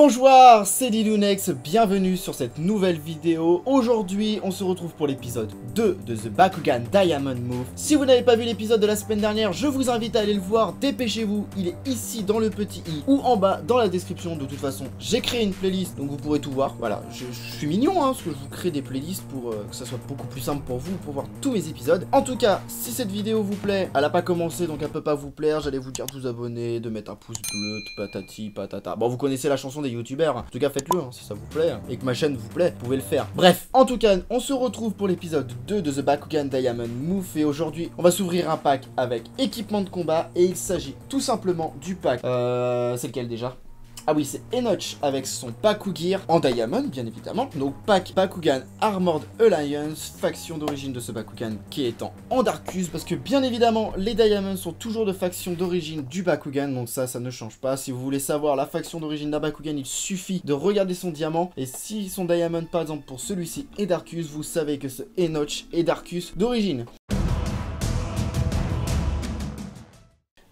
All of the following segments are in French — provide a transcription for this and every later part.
Bonjour, c'est Lilounex, bienvenue sur cette nouvelle vidéo. Aujourd'hui, on se retrouve pour l'épisode 2 de The Bakugan Diamond Move. Si vous n'avez pas vu l'épisode de la semaine dernière, je vous invite à aller le voir, dépêchez-vous. Il est ici dans le petit i ou en bas dans la description. De toute façon, j'ai créé une playlist, donc vous pourrez tout voir. Voilà, je suis mignon, parce que je vous crée des playlists pour que ça soit beaucoup plus simple pour vous, pour voir tous mes épisodes. En tout cas, si cette vidéo vous plaît, elle n'a pas commencé, donc elle peut pas vous plaire. J'allais vous dire de vous abonner, de mettre un pouce bleu, patati patata. Bon, vous connaissez la chanson des youtubeurs, en tout cas faites-le si ça vous plaît et que ma chaîne vous plaît, vous pouvez le faire. Bref, en tout cas, on se retrouve pour l'épisode 2 de The Bakugan Diamond Move et aujourd'hui, on va s'ouvrir un pack avec équipement de combat et il s'agit tout simplement du pack. C'est lequel déjà ? Ah oui, c'est Enoch avec son Bakugear en Diamond, bien évidemment. Donc, pack Bakugan Armored Alliance, faction d'origine de ce Bakugan qui est en Darkus. Parce que, bien évidemment, les Diamonds sont toujours de faction d'origine du Bakugan. Donc ça ne change pas. Si vous voulez savoir la faction d'origine d'un Bakugan, il suffit de regarder son diamant. Et si son Diamond, par exemple, pour celui-ci est Darkus, vous savez que ce Enoch est Darkus d'origine.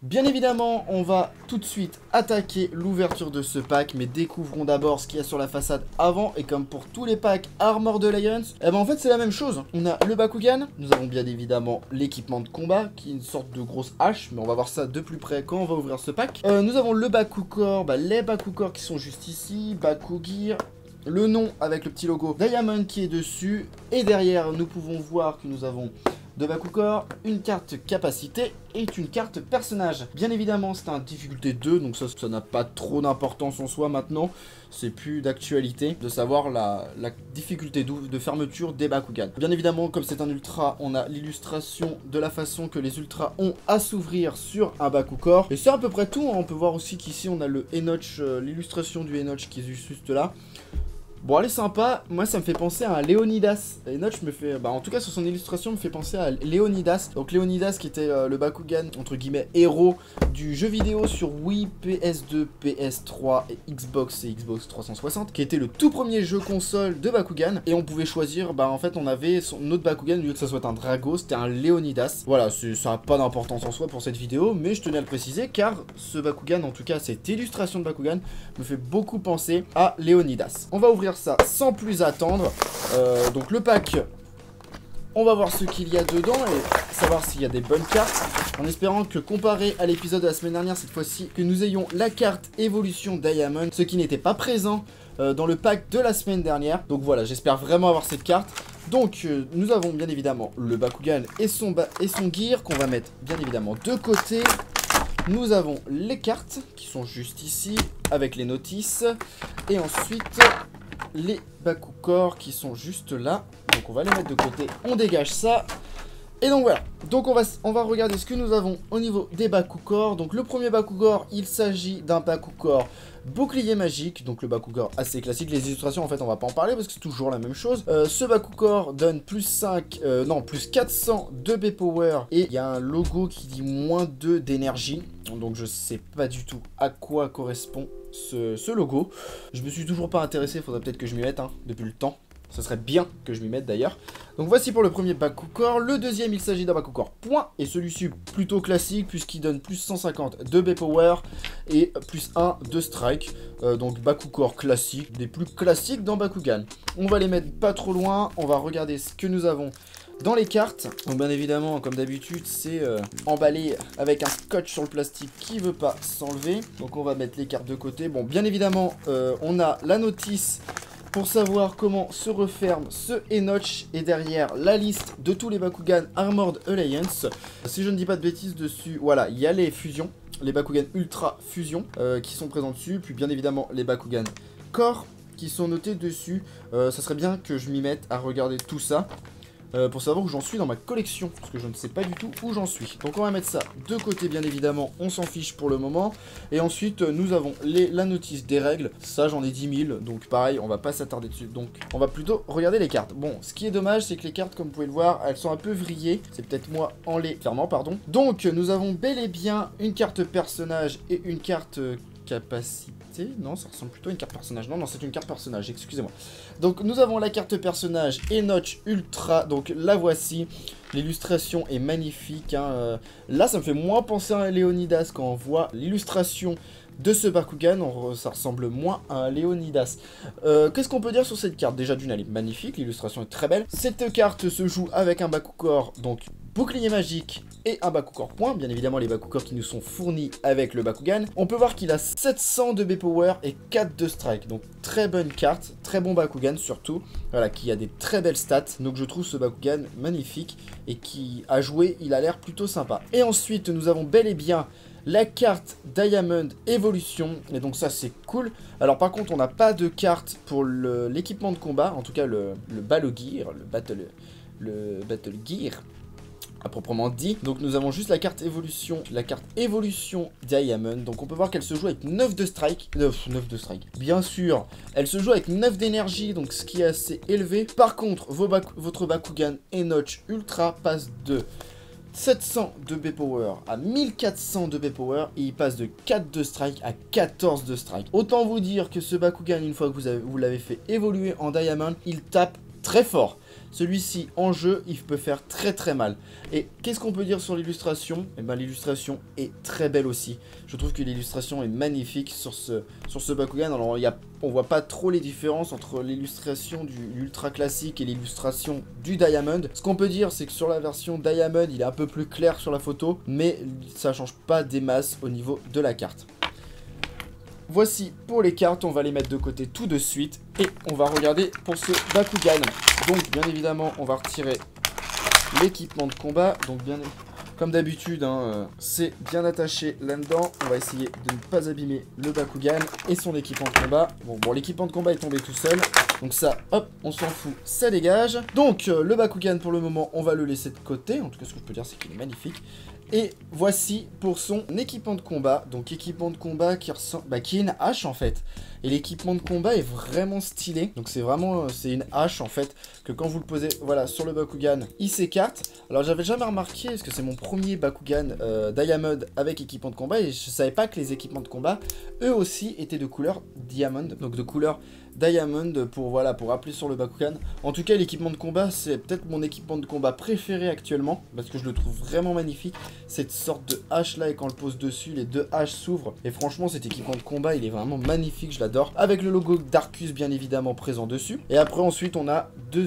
Bien évidemment, on va tout de suite attaquer l'ouverture de ce pack, mais découvrons d'abord ce qu'il y a sur la façade avant. Et comme pour tous les packs Armored Alliance, eh ben en fait c'est la même chose. On a le Bakugan, nous avons bien évidemment l'équipement de combat, qui est une sorte de grosse hache, mais on va voir ça de plus près quand on va ouvrir ce pack. Nous avons le Bakucore, les Bakucore qui sont juste ici, Bakugear, le nom avec le petit logo Diamond qui est dessus, et derrière nous pouvons voir que nous avons de Bakucore, une carte capacité et une carte personnage. Bien évidemment, c'est un difficulté 2, donc ça n'a pas trop d'importance en soi maintenant. C'est plus d'actualité de savoir la difficulté de fermeture des Bakugan. Bien évidemment, comme c'est un ultra, on a l'illustration de la façon que les ultras ont à s'ouvrir sur un Bakucore. Et c'est à peu près tout, hein. On peut voir aussi qu'ici on a le Enoch, l'illustration du Enoch qui est juste là. Bon, elle est sympa, moi ça me fait penser à un Léonidas. Enoch me fait, en tout cas sur son illustration me fait penser à Léonidas. Donc Léonidas qui était le Bakugan, entre guillemets, héros du jeu vidéo sur Wii, PS2, PS3 et Xbox 360, qui était le tout premier jeu console de Bakugan. Et on pouvait choisir, en fait on avait notre Bakugan, au lieu que ça soit un Drago, c'était un Léonidas. Voilà, ça n'a pas d'importance en soi pour cette vidéo, mais je tenais à le préciser car ce Bakugan, en tout cas cette illustration de Bakugan, me fait beaucoup penser à Léonidas. On va ouvrir ça sans plus attendre. Donc le pack, on va voir ce qu'il y a dedans et savoir s'il y a des bonnes cartes, en espérant que comparé à l'épisode de la semaine dernière, cette fois-ci, que nous ayons la carte évolution Diamond, ce qui n'était pas présent dans le pack de la semaine dernière. Donc voilà, j'espère vraiment avoir cette carte. Donc nous avons bien évidemment le Bakugan et son gear qu'on va mettre bien évidemment de côté. Nous avons les cartes qui sont juste ici avec les notices et ensuite les Bakucore qui sont juste là. Donc on va les mettre de côté, on dégage ça. Et donc voilà, donc on va regarder ce que nous avons au niveau des Bakucore. Donc le premier Bakucore, il s'agit d'un Bakucore bouclier magique, donc le Bakucore assez classique. Les illustrations en fait on va pas en parler parce que c'est toujours la même chose. Ce Bakucore donne plus 400 de B-Power et il y a un logo qui dit -2 d'énergie. Donc je sais pas du tout à quoi correspond ce logo. Je me suis toujours pas intéressé, faudrait peut-être que je m'y mette depuis le temps. Ça serait bien que je m'y mette d'ailleurs. Donc voici pour le premier Bakucore. Le deuxième, il s'agit d'un Bakucore point. Et celui-ci plutôt classique puisqu'il donne plus 150 de B-Power et plus 1 de Strike. Donc Bakucore classique, des plus classiques dans Bakugan. On va les mettre pas trop loin. On va regarder ce que nous avons dans les cartes. Donc bien évidemment, comme d'habitude, c'est emballé avec un scotch sur le plastique qui veut pas s'enlever. Donc on va mettre les cartes de côté. Bon, bien évidemment, on a la notice pour savoir comment se referme ce Enoch et derrière la liste de tous les Bakugan Armored Alliance. Si je ne dis pas de bêtises dessus, voilà, il y a les fusions, les Bakugan Ultra Fusion qui sont présents dessus, puis bien évidemment les Bakugan Core qui sont notés dessus. Ça serait bien que je m'y mette à regarder tout ça. Pour savoir où j'en suis dans ma collection, parce que je ne sais pas du tout où j'en suis. Donc on va mettre ça de côté bien évidemment, on s'en fiche pour le moment. Et ensuite nous avons la notice des règles, ça j'en ai 10 000, donc pareil on va pas s'attarder dessus. Donc on va plutôt regarder les cartes. Bon, ce qui est dommage c'est que les cartes comme vous pouvez le voir, elles sont un peu vrillées, c'est peut-être moi en les fermant pardon. Donc nous avons bel et bien une carte personnage et une carte capacité. Non, ça ressemble plutôt à une carte personnage. Non, c'est une carte personnage, excusez-moi. Donc, nous avons la carte personnage Enoch Ultra. Donc, la voici. L'illustration est magnifique. Hein. Là, ça me fait moins penser à Léonidas quand on voit l'illustration de ce Bakugan. Ça ressemble moins à un Léonidas. Qu'est-ce qu'on peut dire sur cette carte? Déjà d'une, elle est magnifique, l'illustration est très belle. Cette carte se joue avec un Bakugor, donc bouclier magique et un Bakugor point, bien évidemment les Bakugors qui nous sont fournis avec le Bakugan. On peut voir qu'il a 700 de B-Power et 4 de Strike, donc très bonne carte, très bon Bakugan surtout, voilà, qui a des très belles stats, donc je trouve ce Bakugan magnifique et qui a joué, il a l'air plutôt sympa. Et ensuite nous avons bel et bien la carte Diamond Evolution, et donc ça c'est cool. Alors par contre on n'a pas de carte pour l'équipement de combat, en tout cas le Battle Gear, le Battle Gear à proprement dit. Donc nous avons juste la carte évolution Diamond. Donc on peut voir qu'elle se joue avec 9 de strike. 9 de strike. Bien sûr, elle se joue avec 9 d'énergie, donc ce qui est assez élevé. Par contre, votre Bakugan Enoch Ultra passe de 700 de B-Power à 1400 de B-Power et il passe de 4 de strike à 14 de strike. Autant vous dire que ce Bakugan, une fois que vous l'avez fait évoluer en Diamond, il tape très fort. Celui-ci en jeu, il peut faire très mal. Et qu'est-ce qu'on peut dire sur l'illustration? Eh ben l'illustration est très belle aussi. Je trouve que l'illustration est magnifique sur ce Bakugan. Alors on voit pas trop les différences entre l'illustration du ultra classique et l'illustration du Diamond. Ce qu'on peut dire, c'est que sur la version Diamond, il est un peu plus clair sur la photo, mais ça change pas des masses au niveau de la carte. Voici pour les cartes, on va les mettre de côté tout de suite et on va regarder pour ce Bakugan. Donc bien évidemment on va retirer l'équipement de combat, donc bien comme d'habitude hein, c'est bien attaché là-dedans. On va essayer de ne pas abîmer le Bakugan et son équipement de combat. Bon l'équipement de combat est tombé tout seul, donc ça hop on s'en fout, ça dégage. Donc le Bakugan pour le moment on va le laisser de côté, en tout cas ce que je peux dire c'est qu'il est magnifique. Et voici pour son équipement de combat. Donc équipement de combat qui ressemble, qui est une hache en fait. Et l'équipement de combat est vraiment stylé. Donc c'est une hache en fait que quand vous le posez, voilà, sur le Bakugan, il s'écarte. Alors j'avais jamais remarqué parce que c'est mon premier Bakugan Diamond avec équipement de combat et je savais pas que les équipements de combat, eux aussi étaient de couleur Diamond, donc de couleur Diamond pour appeler sur le Bakugan. En tout cas l'équipement de combat c'est peut-être mon équipement de combat préféré actuellement parce que je le trouve vraiment magnifique. Cette sorte de hache là et quand on le pose dessus les deux haches s'ouvrent et franchement cet équipement de combat il est vraiment magnifique, je l'adore. Avec le logo d'Arcus bien évidemment présent dessus. Et après ensuite on a deux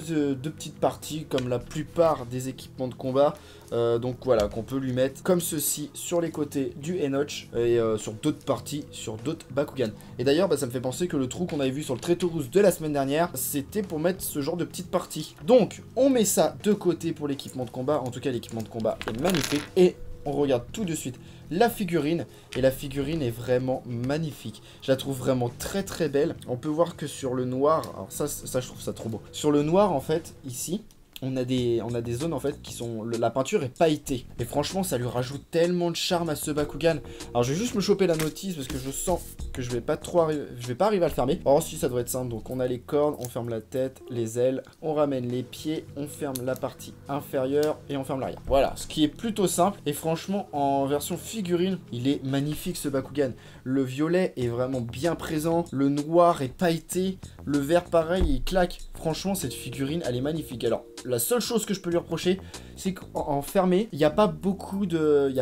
petites parties comme la plupart des équipements de combat. Donc voilà, qu'on peut lui mettre comme ceci sur les côtés du Enoch et sur d'autres parties, sur d'autres Bakugan. Et d'ailleurs, ça me fait penser que le trou qu'on avait vu sur le Traitorus de la semaine dernière, c'était pour mettre ce genre de petites parties. Donc, on met ça de côté pour l'équipement de combat. En tout cas, l'équipement de combat est magnifique. Et on regarde tout de suite la figurine. Et la figurine est vraiment magnifique. Je la trouve vraiment très belle. On peut voir que sur le noir, alors ça je trouve ça trop beau. Sur le noir, en fait, ici... On a des zones en fait qui sont... La peinture est pailletée. Et franchement ça lui rajoute tellement de charme à ce Bakugan. Alors je vais juste me choper la notice parce que je sens que je vais pas arriver à le fermer. Or si ça doit être simple. Donc on a les cornes, on ferme la tête, les ailes, on ramène les pieds, on ferme la partie inférieure et on ferme l'arrière. Voilà, ce qui est plutôt simple. Et franchement en version figurine, il est magnifique ce Bakugan. Le violet est vraiment bien présent. Le noir est pailleté. Le vert pareil, il claque. Franchement cette figurine elle est magnifique. Alors la seule chose que je peux lui reprocher, c'est qu'en fermé, il n'y a pas beaucoup de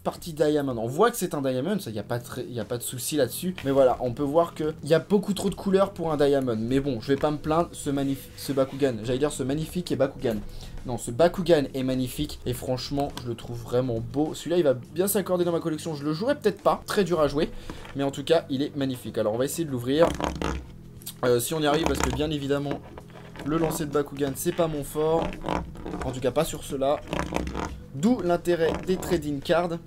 parties Diamond. On voit que c'est un Diamond, ça, il n'y a pas de souci là-dessus. Mais voilà, on peut voir qu'il y a beaucoup trop de couleurs pour un Diamond. Mais bon, je vais pas me plaindre, ce Bakugan, j'allais dire ce magnifique et Bakugan. Non, ce Bakugan est magnifique et franchement, je le trouve vraiment beau. Celui-là, il va bien s'accorder dans ma collection. Je le jouerai peut-être pas, très dur à jouer. Mais en tout cas, il est magnifique. Alors, on va essayer de l'ouvrir. Si on y arrive, parce que bien évidemment... Le lancer de Bakugan, c'est pas mon fort. En tout cas, pas sur cela. D'où l'intérêt des trading cards.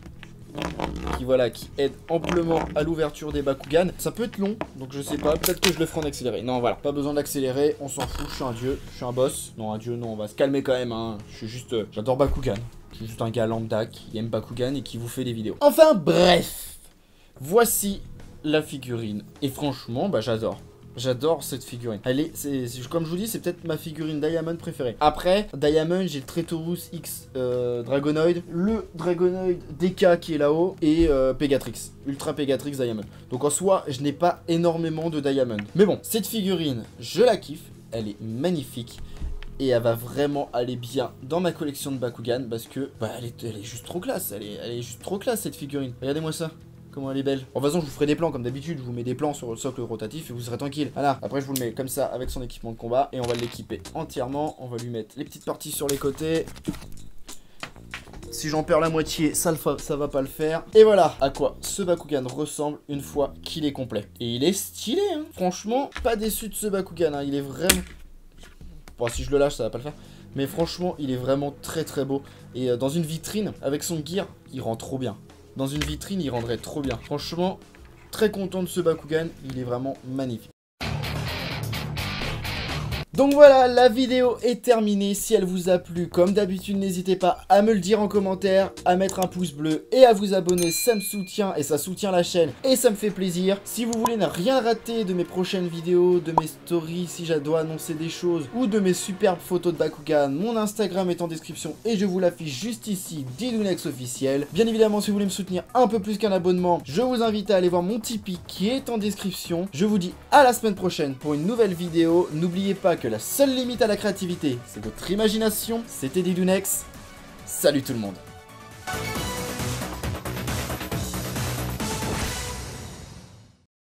Qui aident amplement à l'ouverture des Bakugan. Ça peut être long, donc je sais pas. Peut-être que je le ferai en accéléré. Non, voilà. Pas besoin d'accélérer. On s'en fout. Je suis un dieu. Je suis un boss. Non, un dieu, non. On va se calmer quand même. Hein. Je suis juste... J'adore Bakugan. Je suis juste un gars lambda qui aime Bakugan et qui vous fait des vidéos. Enfin, bref. Voici la figurine. Et franchement, j'adore. J'adore cette figurine. Comme je vous dis, c'est peut-être ma figurine Diamond préférée. Après, Diamond, j'ai le Traitorus X Dragonoid, le Dragonoid DK qui est là-haut, et Pegatrix, Ultra Pegatrix Diamond. Donc en soi, je n'ai pas énormément de Diamond. Mais bon, cette figurine, je la kiffe. Elle est magnifique. Et elle va vraiment aller bien dans ma collection de Bakugan parce que elle est juste trop classe. Elle est juste trop classe cette figurine. Regardez-moi ça. comment elle est belle. En façon, je vous ferai des plans comme d'habitude, je vous mets des plans sur le socle rotatif et vous serez tranquille. Voilà, après je vous le mets comme ça avec son équipement de combat et on va l'équiper entièrement. On va lui mettre les petites parties sur les côtés. Si j'en perds la moitié, ça va pas le faire. Et voilà à quoi ce Bakugan ressemble une fois qu'il est complet. Et il est stylé, hein. Franchement, pas déçu de ce Bakugan, hein. Il est vraiment... Bon, si je le lâche, ça va pas le faire. Mais franchement, il est vraiment très très beau. Et dans une vitrine, avec son gear, il rend trop bien. Dans une vitrine, il rendrait trop bien. Franchement, très content de ce Bakugan. Il est vraiment magnifique. Donc voilà, la vidéo est terminée. Si elle vous a plu, comme d'habitude, n'hésitez pas à me le dire en commentaire, à mettre un pouce bleu et à vous abonner. Ça me soutient et ça soutient la chaîne et ça me fait plaisir. Si vous voulez ne rien rater de mes prochaines vidéos, de mes stories, si je dois annoncer des choses ou de mes superbes photos de Bakugan, mon Instagram est en description et je vous l'affiche juste ici, Didounex officiel. Bien évidemment, si vous voulez me soutenir un peu plus qu'un abonnement, je vous invite à aller voir mon Tipeee qui est en description. Je vous dis à la semaine prochaine pour une nouvelle vidéo. N'oubliez pas que la seule limite à la créativité, c'est votre imagination. C'était Didounex. Salut tout le monde.